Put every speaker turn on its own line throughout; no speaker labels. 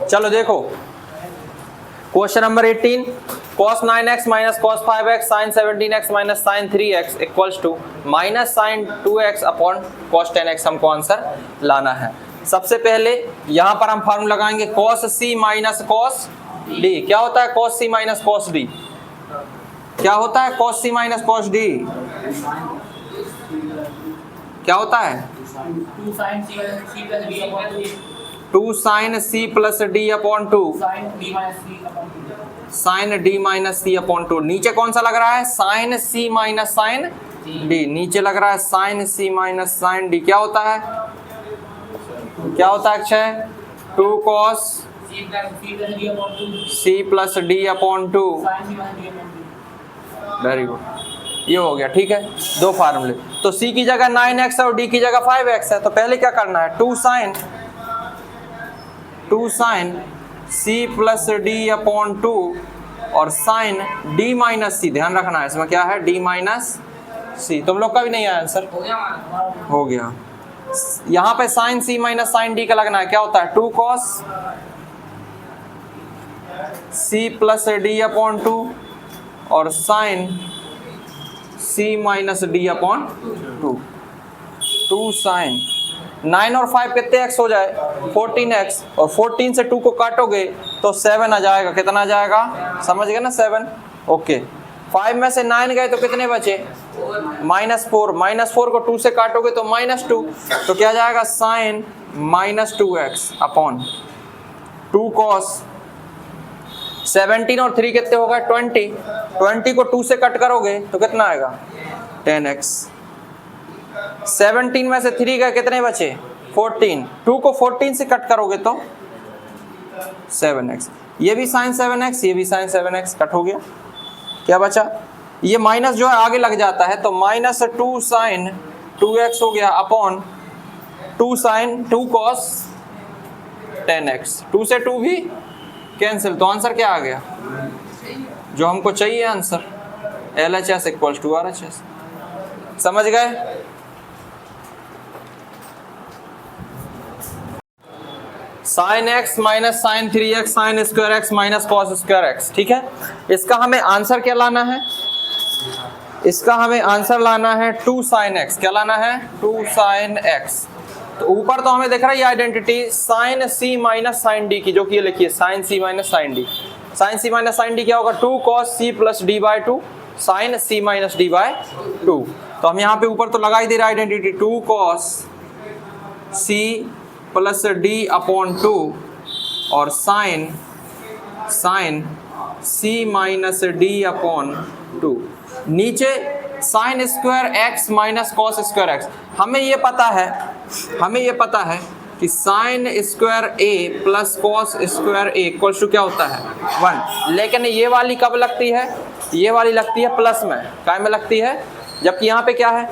चलो देखो question number 18, cos 9x minus cos 5x sin 17x minus sin 3x equals to minus sin 2x upon cos 10x हमको answer लाना है। सबसे पहले यहाँ पर हम फार्मूला लगाएंगे cos c minus cos d। क्या होता है cos c minus cos d? क्या होता है cos c minus cos d? क्या होता है? 2 sin c plus d upon 2 sin d minus c upon 2। नीचे कौन सा लग रहा है? sin c minus sin d। नीचे लग रहा है sin c minus sin d। क्या होता है? क्या होता है Akshay? 2 cos c plus d upon 2। Very good, ये हो गया। ठीक है, दो फार्मूले। तो c की जगह 9x और d की जगह 5x है, तो पहले क्या करना है? 2 sin c plus d upon 2 और sin d माइनस c। ध्यान रखना है इसमें क्या है? d minus c। तुम लोग का भी नहीं आया आंसर? हो गया। यहाँ पे sin c minus sin d का लगना है। क्या होता है? 2 cos c plus d upon 2 और sin c minus d upon 2। 2 sin 9 और 5 कितने x हो जाए? 14x। और 14 से 2 को काटोगे तो 7 आ जाएगा। कितना आ जाएगा? समझ गए ना? 7। ओके। 5 में से 9 गए तो कितने बचे? -4। -4 को 2 से काटोगे तो -2। तो क्या जाएगा? sin -2x अपॉन 2 cos 17 और 3 कितने हो गए? 20। 20 को 2 से कट करोगे तो कितना आएगा? 10x। 17 में से 3 गए, कितने बचे? 14। 2 को 14 से कट करोगे तो 7x। ये भी sin 7x, ये भी sin 7x कट हो गया। क्या बचा? ये माइनस जो है आगे लग जाता है, तो -2 sin 2x हो गया अपॉन 2 sin 2 cos 10x। 2 से 2 भी कैंसिल, तो आंसर क्या आ गया? जो हमको चाहिए answer, LHS equals to RHS। समझ गए? sin x माइनस sin 3x sin square x minus cos square x। ठीक है, इसका हमें आंसर क्या लाना है? इसका हमें आंसर लाना है 2 sin x। क्या लाना है? 2 sin x। तो ऊपर तो हमें दिख रहा है ये identity sin c minus sin d की, जो कि ये लिखिए sin c minus sin d। sin c minus sin d क्या होगा? 2 cos c plus d by 2 sin c minus d by 2। तो हम यहाँ पे ऊपर तो लगा ही दे रहा identity 2 cos c plus d upon 2 और sin c minus d upon 2। नीचे sin square x minus cos square x। हमें ये पता है कि sin square a plus cos square a equals to क्या होता है? 1। लेकिन ये वाली कब लगती है? ये वाली लगती है प्लस में। काय में लगती है? जबकि यहाँ पे क्या है?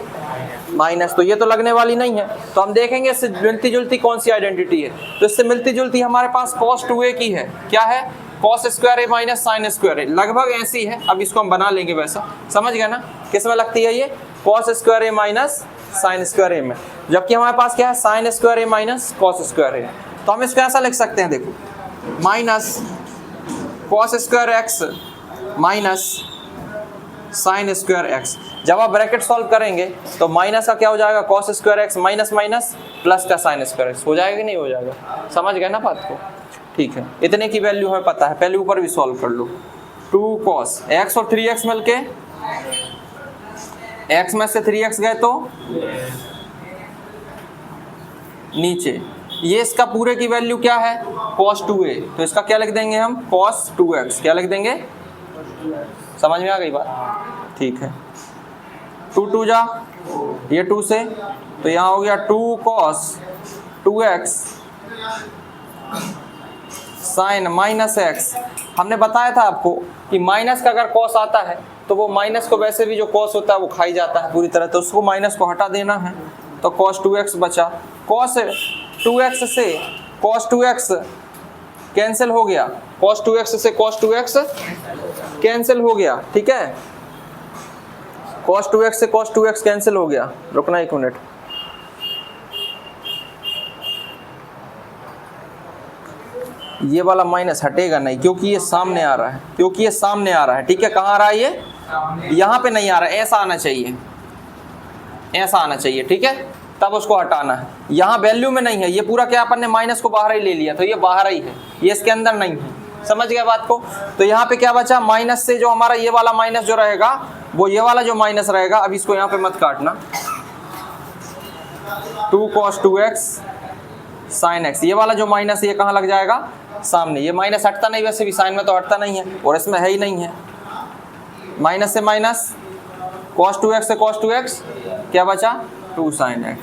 माइनस। तो ये तो लगने वाली नहीं है। तो हम देखेंगे इससे मिलती जुलती कौन सी आइडेंटिटी है। तो इससे मिलती जुलती हमारे पास cos 2a की है। क्या है? cos square a minus sin square a। लगभग ऐसी है। अब इसको हम बना लेंगे वैसा। समझ गए ना? किस में लगती है ये? cos square a minus sin square a में। जबकि हमारे पास क्या है? sin square a minus cos square a। तो हम इसको ऐसा लिख सकते हैं, देखो, माइनस cos स्क्वायर x माइनस sin स्क्वायर x। जब आप ब्रैकेट सॉल्व करेंगे तो माइनस का क्या हो जाएगा? cos square x minus minus plus का sin स्क्वायर x। हो जाएगा कि नहीं हो जाएगा? समझ गए ना बात को? ठीक है, इतने की वैल्यू हमें पता है। पहले ऊपर भी सॉल्व कर लो। 2 cos x और 3x मिलके, x में से 3x गए तो नीचे, ये इसका पूरे की वैल्यू क्या है? cos 2a। तो इसका क्या लिख देंगे हम? cos 2x। क्या लिख देंगे? समझ में आ गई बात? ठीक है। 2 2 जा, ये 2 से, तो यहाँ हो गया 2 cos 2x sin minus x। हमने बताया था आपको कि माइनस का अगर cos आता है तो वो माइनस को वैसे भी जो cos होता है वो खाई जाता है पूरी तरह, तो उसको माइनस को हटा देना है। तो cos 2x बचा। cos 2x से cos 2x कैंसिल हो गया। cos 2x से cos 2x कैंसिल हो गया। ठीक है, cos 2x से cos 2x कैंसिल हो गया। रुकना एक मिनट। ये वाला माइनस हटेगा नहीं क्योंकि ये सामने आ रहा है, क्योंकि ये सामने आ रहा है। ठीक है, कहाँ आ रहा है ये? यहाँ पे नहीं आ रहा है, ऐसा आना चाहिए, ऐसा आना चाहिए। ठीक है, तब उसको हटाना है। यहाँ वैल्यू में नहीं है, ये पूरा क्या अपन ने माइनस को बाहर ही ले लिया, तो ये बाहर ही है, ये इसके अंदर नहीं है। समझ गया बात को? तो यहाँ पे क्या बचा, माइनस से जो हमारा ये वाला माइनस जो रहेगा वो ये वाला जो माइनस रहेगा, अब इसको यहाँ पे मत काटना, 2 cos 2x sin x, ये वाला जो माइनस ये कहाँ लग जाएगा? सामने। ये माइनस हटता नहीं, वैसे भी साइन में तो हटता नहीं है और इसमें है ही नहीं है। माइनस से माइनस, cos 2x से cos 2x, क्या बचा? 2 sin x।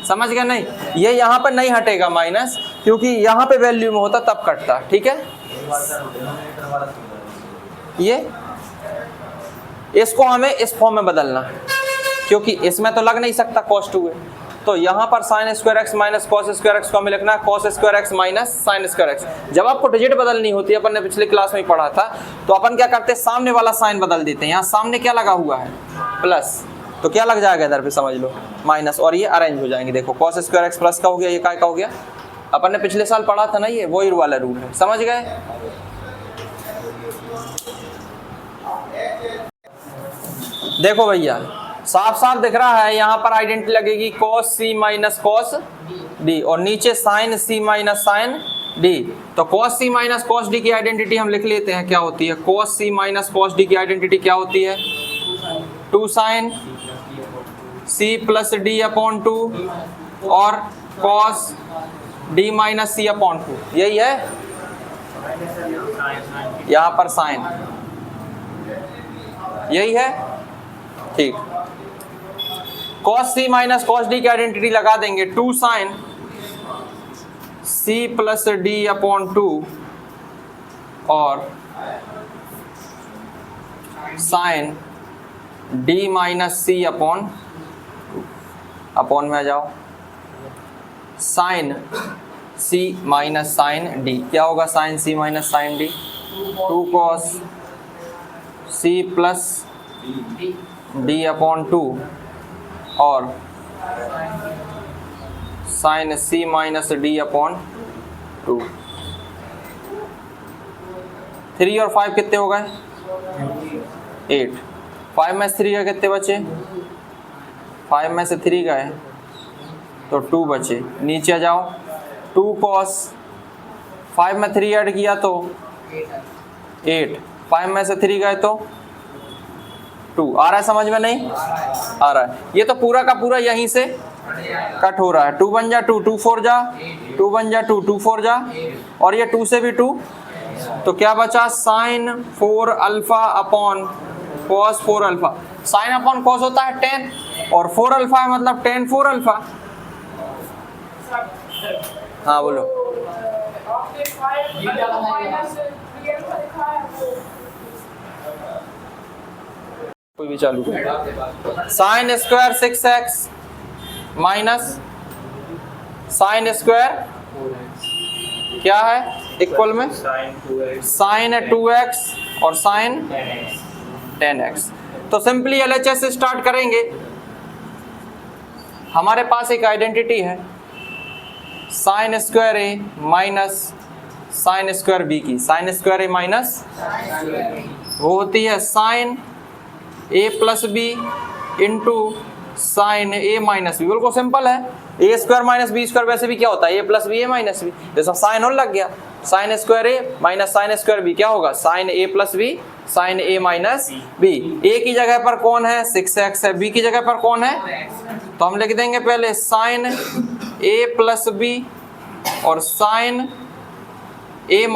समझ गया नहीं? ये यहाँ पर नहीं हटेगा माइनस, क्योंकि यहाँ पे वैल्यू में होता तब कटता। ठीक है, ये इसको हमें इस फॉर्म में बदलना है, क्योंकि इसमें तो लग नहीं सकता cos 2 है। तो यहाँ पर sin square x minus cos square x को हमें लिखना है cos square x minus sin square x. जब आपको डिजिट बदलनी होती है, अपन ने पिछले क्लास में पढ़ा था, तो अपन क्या करते हैं, सामने वाला साइन बदल देते हैं। यहाँ सामने क्या लगा हुआ है? प्लस, तो क्या लग जाएगा इधर पे? समझ लो माइनस, और ये अरेंज हो जाएंगे। देखो cos स्क्वायर एक्स प्लस का हो गया, ये काय का हो गया? अपन ने पिछले साल पढ़ा था ना, ये वही वाला रूल है। समझ गए? देखो भैया, साफ साफ दिख रहा है, यहाँ पर आइडेंटिटी लगेगी cos c minus cos d, और नीचे sin c minus sin d। तो cos c minus cos d की आइडेंटिटी हम लिख लेते हैं, क्या होती है? cos c minus cos d की आइडेंटिटी क्या होती है? 2 sin c plus d upon 2 और cos d minus c upon 2, यही है। यहाँ पर साइन यही है। ठीक, cos c minus cos d की आइडेंटिटी लगा देंगे, 2 sin c plus d upon 2 और sin d minus c upon 2। Upon में आ जाओ, sin c minus sin d, क्या होगा? sin c minus sin d, 2 cos c plus d upon 2 और sin c minus d upon 2। 3 और 5 कितने हो गए? 8। 5 में से 3 गए, कितने बचे? 5 में से 3 गए तो 2 बचे। नीचे आ जाओ, 2 cos, 5 में 3 ऐड किया तो 8, 5 में से 3 गए तो 2। आ रहा है समझ में? नहीं आ रहा है? ये तो पूरा का पूरा यहीं से कट हो रहा है। 2 बन जा 2, 2 4 जा, 2 बन जा 2, 2 4 जा, और ये 2 से भी 2, तो क्या बचा? sin 4 alpha upon cos 4 alpha. sin upon cos होता है 10 और 4 अल्फा है मतलब tan 4 अल्फा। हाँ बोलो। कोई भी चालू sin square 6x minus sin square क्या है? इक्वल में sin 2x और sin 10x। तो सिंपली LHS से स्टार्ट करेंगे। हमारे पास एक आइडेंटिटी है sin square a minus sin square b की। sin स्क्वायर a माइनस वो होती है sin a plus B into sine A minus B. बिल्कुल सिंपल है, A square minus B square वैसे भी क्या होता है? A plus B A minus B. जैसा साइन और लग गया, sine square A minus sine square B क्या होगा? Sine A plus B sine A minus B. A की जगह पर कौन है? 6x है। बी की जगह पर कौन है? तो हम लिख देंगे पहले साइन ए प्लस बी और साइन ए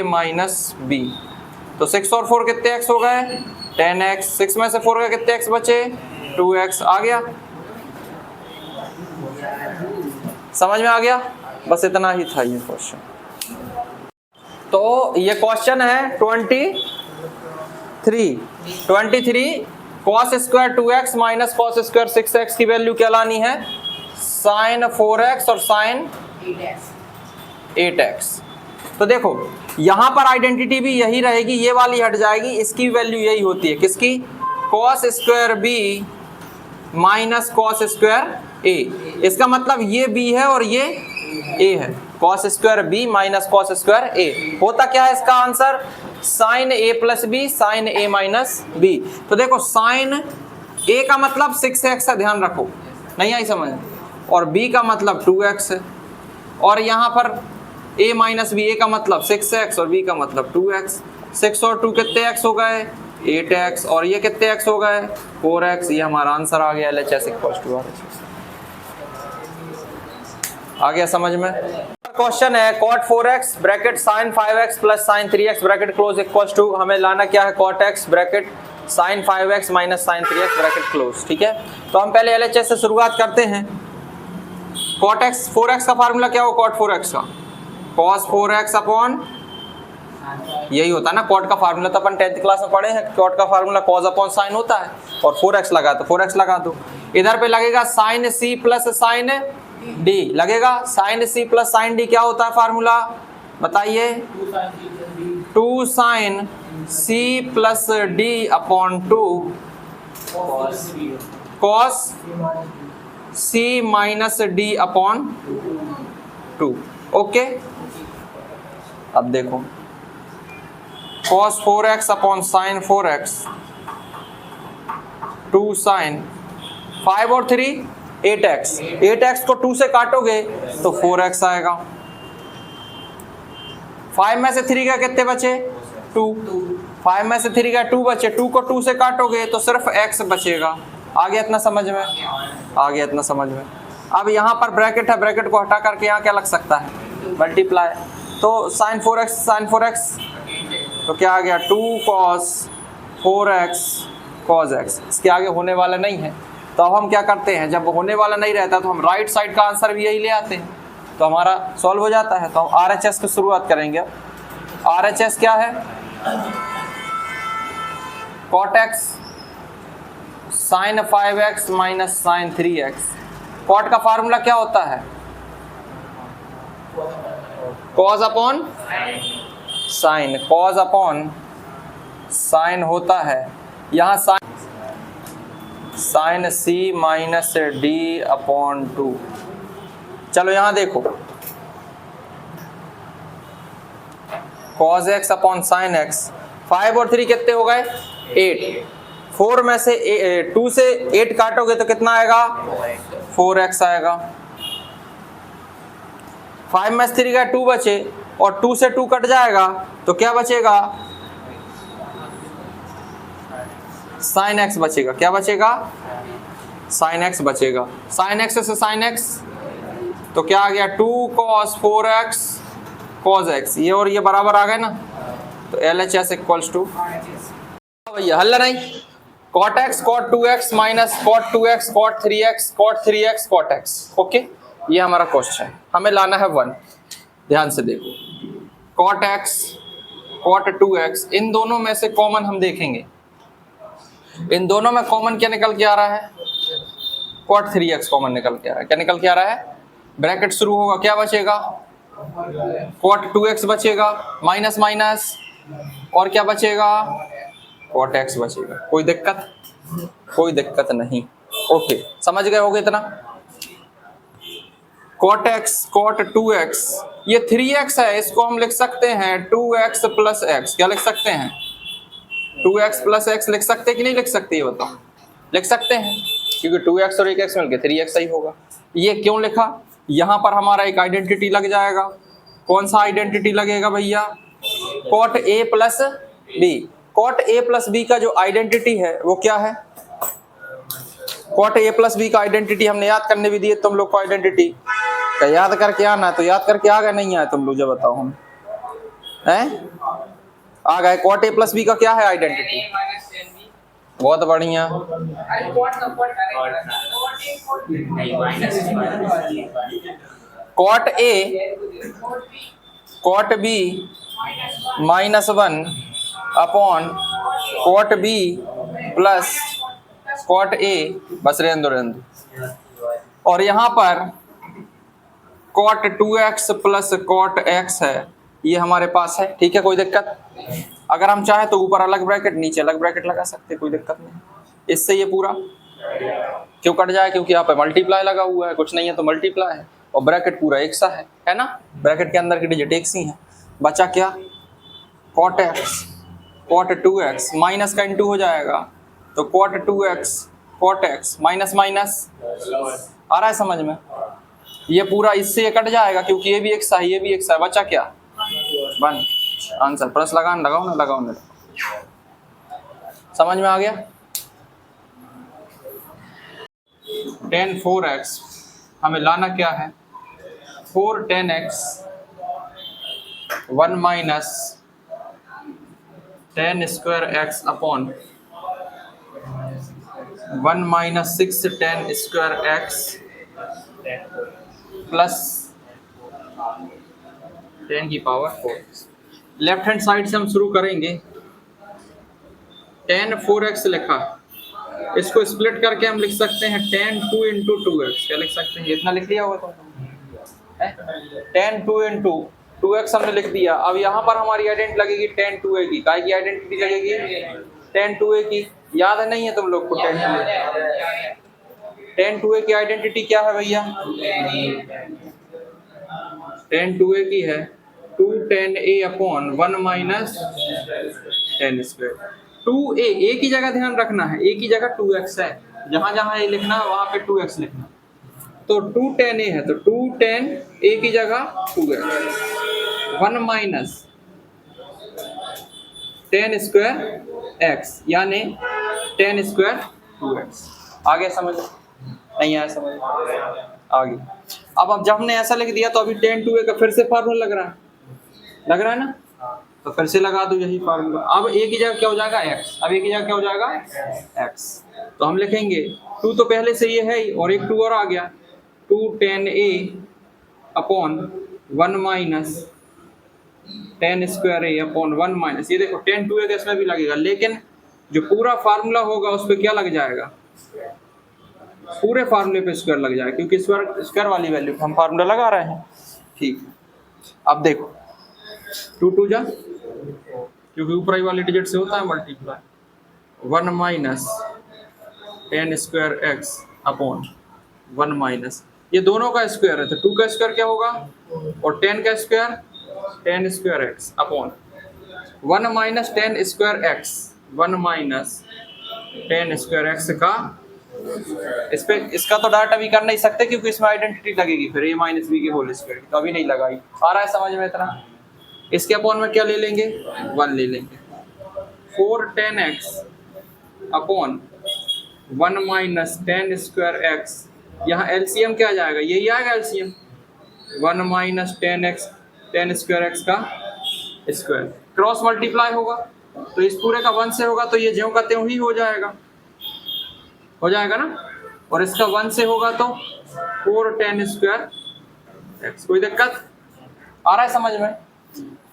माइनस बी। तो 6 और 4 कितने x हो गए? 10x। 6 में से 4 गए, कितने x बचे? 2x। आ गया? समझ में आ गया? बस इतना ही था ये क्वेश्चन। तो ये क्वेश्चन है 23 cos square 2x minus cos square 6x की वैल्यू क्या लानी है? sin 4x और sin 8x। तो देखो यहाँ पर आइडेंटिटी भी यही रहेगी, ये वाली हट जाएगी, इसकी वैल्यू यही होती है। किसकी? cos square b minus cos square a। इसका मतलब ये b है और ये a है। Cos square B minus cos square A. होता क्या है इसका answer, sine A plus B sine A minus B. तो देखो साइन ए का मतलब 6x है, ध्यान रखो, नहीं आई समझ, और b का मतलब 2x है, और यहाँ पर a माइनस बी, a का मतलब 6x और b का मतलब 2x। 6 और 2 कितने x हो गए, 8x, और ये कितने x हो गए, 4x। ये हमारा आंसर आ गया, LHS इक्वल्स टू RHS। आ गया समझ में। क्वेश्चन है cot 4x bracket sin 5x plus sin 3x bracket close equals to, हमें लाना क्या है, cot x bracket sin 5x minus sin 3x bracket close. ठीक है, तो हम पहले LHS से शुरुआत करते हैं। cot x 4x का फार्मूला क्या हो, cot 4x का cos 4x अपॉन, यही होता है ना cot का फार्मूला, तो अपन 10th क्लास में पढ़े हैं, cot का फार्मूला cos अपॉन sin होता है, और 4x लगा तो 4x लगा दो। इधर पे लगेगा sin c plus sin d, लगेगा sin c plus sin d, क्या होता है फार्मूला बताइए, 2 sin c plus d upon 2 cos c minus d upon 2। Okay, अब देखो cos 4x upon sin 4x, 2 sin 5 और 3 8x, 8x को 2 से काटोगे तो 4x आएगा। 5 में से 3 का कितने बचे, 2, 5 में से 3 का 2 बचे, 2 को 2 से काटोगे तो सिर्फ x बचेगा। आ गया इतना समझ में, आ गया इतना समझ में। अब यहाँ पर ब्रैकेट है, ब्रैकेट को हटा करके यहाँ क्या लग सकता है, मल्टीप्लाई, तो sin 4x तो क्या आ गया, 2 cos 4x cos x, इसके आगे होने वाला नहीं है। तो अब हम क्या करते हैं, जब होने वाला नहीं रहता तो हम राइट साइड का आंसर भी यही ले आते हैं, तो हमारा सॉल्व हो जाता है। तो हम RHS की शुरुआत करेंगे। RHS क्या है, cot x sin 5x minus sin 3x। cot का फार्मूला क्या होता है, cos upon sin, cos upon sin होता है, यहाँ sin c minus d upon 2। चलो यहाँ देखो, cos x upon sin x, 5 और 3 कितने हो गए, 8, 4 में से 2 से 8 काटोगे तो कितना आएगा, 4x आएगा। 5 में से 3 का 2 बचे, और 2 से 2 कट जाएगा तो क्या बचेगा, sin x बचेगा। क्या बचेगा, sin x बचेगा। sin x से sin x तो क्या आ गया, 2 cos 4x cos x, ये और ये बराबर आ गए ना, तो LHS इक्वल्स टू, भैया हल नहीं, cot x cot 2x minus cot 2x cot 3x cot 3x cot x। Okay, ये हमारा क्वेश्चन है, हमें लाना है 1। ध्यान से देखो, cot x cot 2x, इन दोनों में से कॉमन हम देखेंगे, इन दोनों में कॉमन क्या निकल के आ रहा है, cot 3x कॉमन निकल के आ रहा है। क्या निकल के आ रहा है, ब्रैकेट शुरू होगा, क्या बचेगा, cot 2x बचेगा, माइनस माइनस, और क्या बचेगा, cot x बचेगा। कोई दिक्कत, कोई दिक्कत नहीं। ओके, समझ गए होगे इतना। cot x cot 2x, ये 3x है, इसको हम लिख सकते हैं 2x प्लस x। क्या लिख सकते हैं, 2x प्लस x लिख सकते हैं कि नहीं लिख सकते, ये बताओ। लिख सकते हैं, क्योंकि 2x और 1x मिलके 3x ही होगा। ये क्यों लिखा, यहाँ पर हमारा एक आइडेंटिटी लग जाएगा। कौन सा आइडेंटिटी लगेगा भैया, cot a plus b। cot a plus b का जो आइडेंटिटी है वो क्या है, cot a प्लस b का आइडेंटिटी हमने याद करने भी दिए तुम लोग को आइडेंटिटी, तो याद करके आना, तो याद करके आ गए, नहीं आए तुम लोग, जब बताओ हम हैं आ गए। cot a प्लस b का क्या है आइडेंटिटी, बहुत बढ़िया, cot a cot b minus 1 upon cot b plus cot a, बस रहने दो। और यहाँ पर cot 2x plus cot x है, ये हमारे पास है, ठीक है, कोई दिक्कत। अगर हम चाहे तो ऊपर अलग ब्रैकेट नीचे अलग ब्रैकेट लगा सकते, कोई दिक्कत नहीं। इससे ये पूरा क्यों कट जाए, क्योंकि यहाँ पे मल्टीप्लाई लगा हुआ है, कुछ नहीं है तो मल्टीप्लाई है। और ब्रैकेट पूरा एक सा है ना, ब्रैकेट के अंदर की डिजिट एक सी है। बचा क्या, cot X, cot 2x, minus का इंटू हो जाएगा तो cot 2x cot X, minus minus आ रहा है समझ में। ये पूरा इससे कट जाएगा क्योंकि ये भी एक सा है, ये भी एक सा है। बचा क्या, 1। आंसर प्लस लगाओ ना, लगाओ ना, समझ में आ गया। tan 4x हमें लाना क्या है, 4 tan x 1 minus tan square x upon 1 minus 6 tan square x plus 10 की पावर 4। लेफ्ट हैंड साइड से हम शुरू करेंगे। tan 4x लिखा, इसको स्प्लिट करके हम लिख सकते हैं tan 2 इंटू 2x। क्या लिख सकते हैं, इतना लिख लिया होगा तो tan 2 इंटू 2x हमने लिख दिया। अब यहाँ पर हमारी आइडेंटिटी लगेगी tan 2a की। काय की आइडेंटिटी लगेगी, tan 2a की। याद है नहीं है तुम लोग को tan 2a की आइडेंटिटी क्या है भैया, tan 2a की है 2 tan a upon 1 minus tan square. 2a, a की जगह ध्यान रखना है, a की जगह 2x है, जहां जहां a लिखना है वहां पे 2x लिखना। तो 2 tan a है तो 2 tan a की जगह 2x, 1 minus tan square x यानी tan स्क्वायर 2x। आगे समझ नहीं आया, समझ आगे। अब जब हमने ऐसा लिख दिया तो अभी tan 2a का फिर से फार्मूला लग रहा है ना, तो फिर से लगा दो यही फार्मूला। अब a की जगह क्या हो जाएगा x, अब a की जगह क्या हो जाएगा x। तो हम लिखेंगे 2 तो पहले से ये है और एक 2 और आ गया, 2 tan a upon 1 minus tan square a upon 1 minus, ये देखो tan 2a का इसमें भी लगेगा, लेकिन जो पूरा फार्मूला होगा उस पर क्या लग जाएगा, पूरे फार्मूले पे स्क्वायर लग जाएगा, क्योंकि स्क्वायर वाली वैल्यू पे हम फार्मूला लगा रहे हैं। ठीक है, अब देखो 2 2 जा, क्योंकि ऊपर वाली डिजिट से होता है multiply, 1 minus tan square x upon 1 minus, ये दोनों का स्क्वायर है तो 2 का स्क्वायर क्या होगा, और 10 का square tan square x upon 1 minus tan square x, 1 minus tan square x का, इस पे इसका तो डाटा अभी कर नहीं सकते क्योंकि इसमें आइडेंटिटी लगेगी फिर a माइनस बी के होल स्क्वायर, तो अभी नहीं लगाई। आ रहा है समझ में इतना। इसके अपॉन में क्या ले लेंगे, 1 ले लेंगे, 4 tan x upon 1 minus tan square x, यहाँ एलसीएम क्या आ जाएगा, यही आएगा LCM, 1 minus tan square x का स्क्वायर, क्रॉस मल्टीप्लाई होगा तो इस पूरे का 1 से होगा तो ये ज्यों का त्यों ही हो जाएगा ना, और इसका 1 से होगा तो 4 tan स्क्वायर x। कोई दिक्कत आ रहा है समझ में।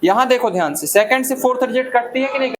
यहाँ देखो ध्यान से, सेकंड से फोर्थ डिजिट कटती है कि नहीं।